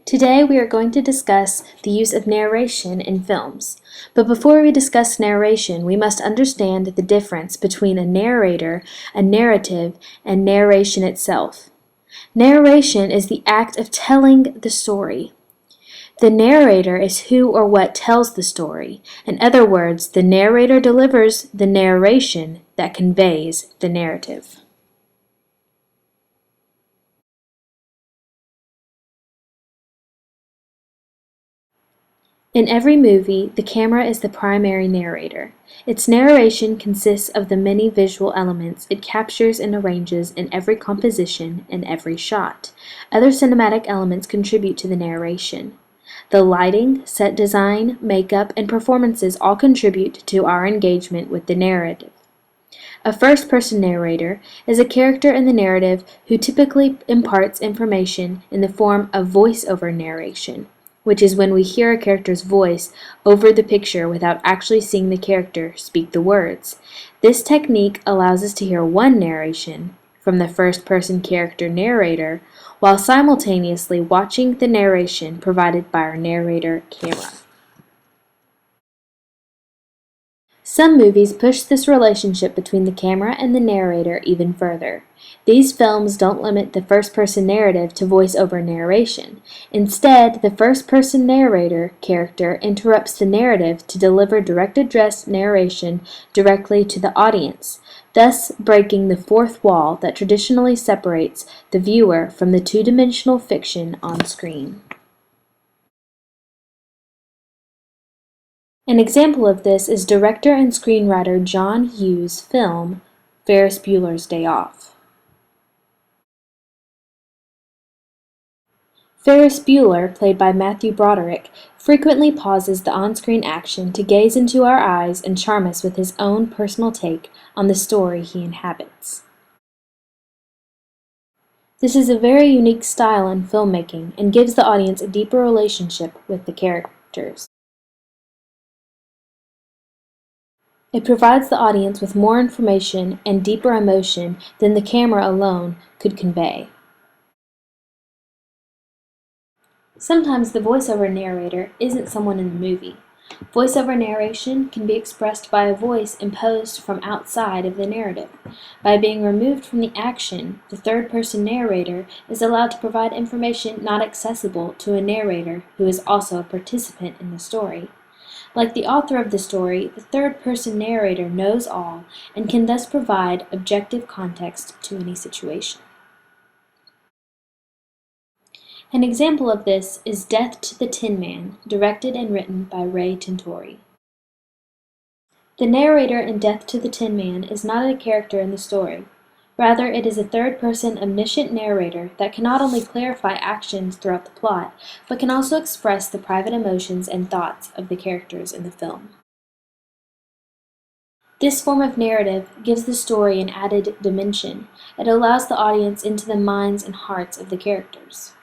Today we are going to discuss the use of narration in films. But before we discuss narration, we must understand the difference between a narrator, a narrative, and narration itself. Narration is the act of telling the story. The narrator is who or what tells the story. In other words, the narrator delivers the narration that conveys the narrative. In every movie, the camera is the primary narrator. Its narration consists of the many visual elements it captures and arranges in every composition and every shot. Other cinematic elements contribute to the narration. The lighting, set design, makeup, and performances all contribute to our engagement with the narrative. A first-person narrator is a character in the narrative who typically imparts information in the form of voice-over narration, which is when we hear a character's voice over the picture without actually seeing the character speak the words. This technique allows us to hear one narration from the first-person character narrator while simultaneously watching the narration provided by our narrator camera. Some movies push this relationship between the camera and the narrator even further. These films don't limit the first-person narrative to voice-over narration. Instead, the first-person narrator character interrupts the narrative to deliver direct-address narration directly to the audience, thus breaking the fourth wall that traditionally separates the viewer from the two-dimensional fiction on screen. An example of this is director and screenwriter John Hughes' film, Ferris Bueller's Day Off. Ferris Bueller, played by Matthew Broderick, frequently pauses the on-screen action to gaze into our eyes and charm us with his own personal take on the story he inhabits. This is a very unique style in filmmaking and gives the audience a deeper relationship with the characters. It provides the audience with more information and deeper emotion than the camera alone could convey. Sometimes the voiceover narrator isn't someone in the movie. Voiceover narration can be expressed by a voice imposed from outside of the narrative. By being removed from the action, the third-person narrator is allowed to provide information not accessible to a narrator who is also a participant in the story. Like the author of the story, the third-person narrator knows all and can thus provide objective context to any situation. An example of this is Death to the Tin Man, directed and written by Ray Tintori. The narrator in Death to the Tin Man is not a character in the story. Rather, it is a third-person omniscient narrator that can not only clarify actions throughout the plot, but can also express the private emotions and thoughts of the characters in the film. This form of narrative gives the story an added dimension. It allows the audience into the minds and hearts of the characters.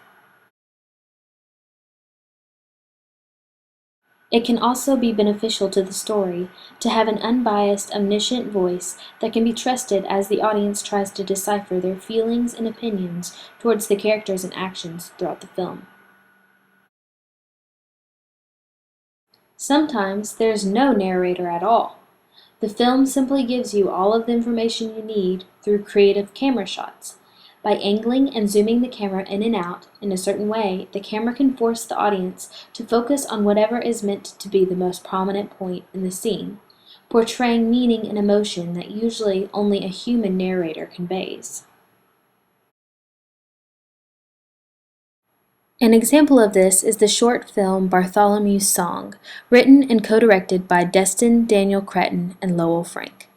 It can also be beneficial to the story to have an unbiased, omniscient voice that can be trusted as the audience tries to decipher their feelings and opinions towards the characters and actions throughout the film. Sometimes there is no narrator at all. The film simply gives you all of the information you need through creative camera shots. By angling and zooming the camera in and out in a certain way, the camera can force the audience to focus on whatever is meant to be the most prominent point in the scene, portraying meaning and emotion that usually only a human narrator conveys. An example of this is the short film Bartholomew's Song, written and co-directed by Destin Daniel Cretton and Lowell Frank.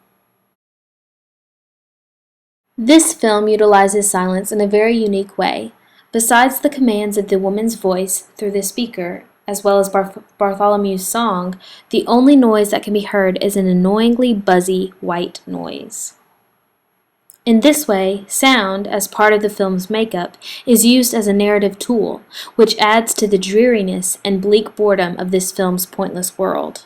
This film utilizes silence in a very unique way. Besides the commands of the woman's voice through the speaker, as well as Bartholomew's song, the only noise that can be heard is an annoyingly buzzy white noise. In this way, sound, as part of the film's makeup, is used as a narrative tool, which adds to the dreariness and bleak boredom of this film's pointless world.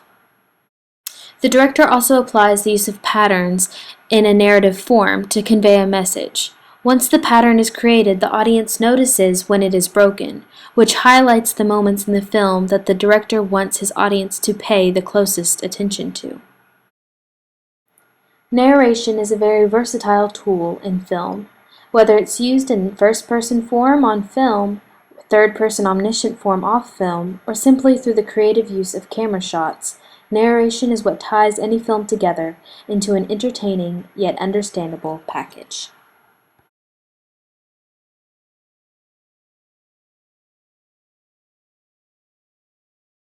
The director also applies the use of patterns in a narrative form to convey a message. Once the pattern is created, the audience notices when it is broken, which highlights the moments in the film that the director wants his audience to pay the closest attention to. Narration is a very versatile tool in film. Whether it's used in first-person form on film, third-person omniscient form off film, or simply through the creative use of camera shots, narration is what ties any film together into an entertaining yet understandable package.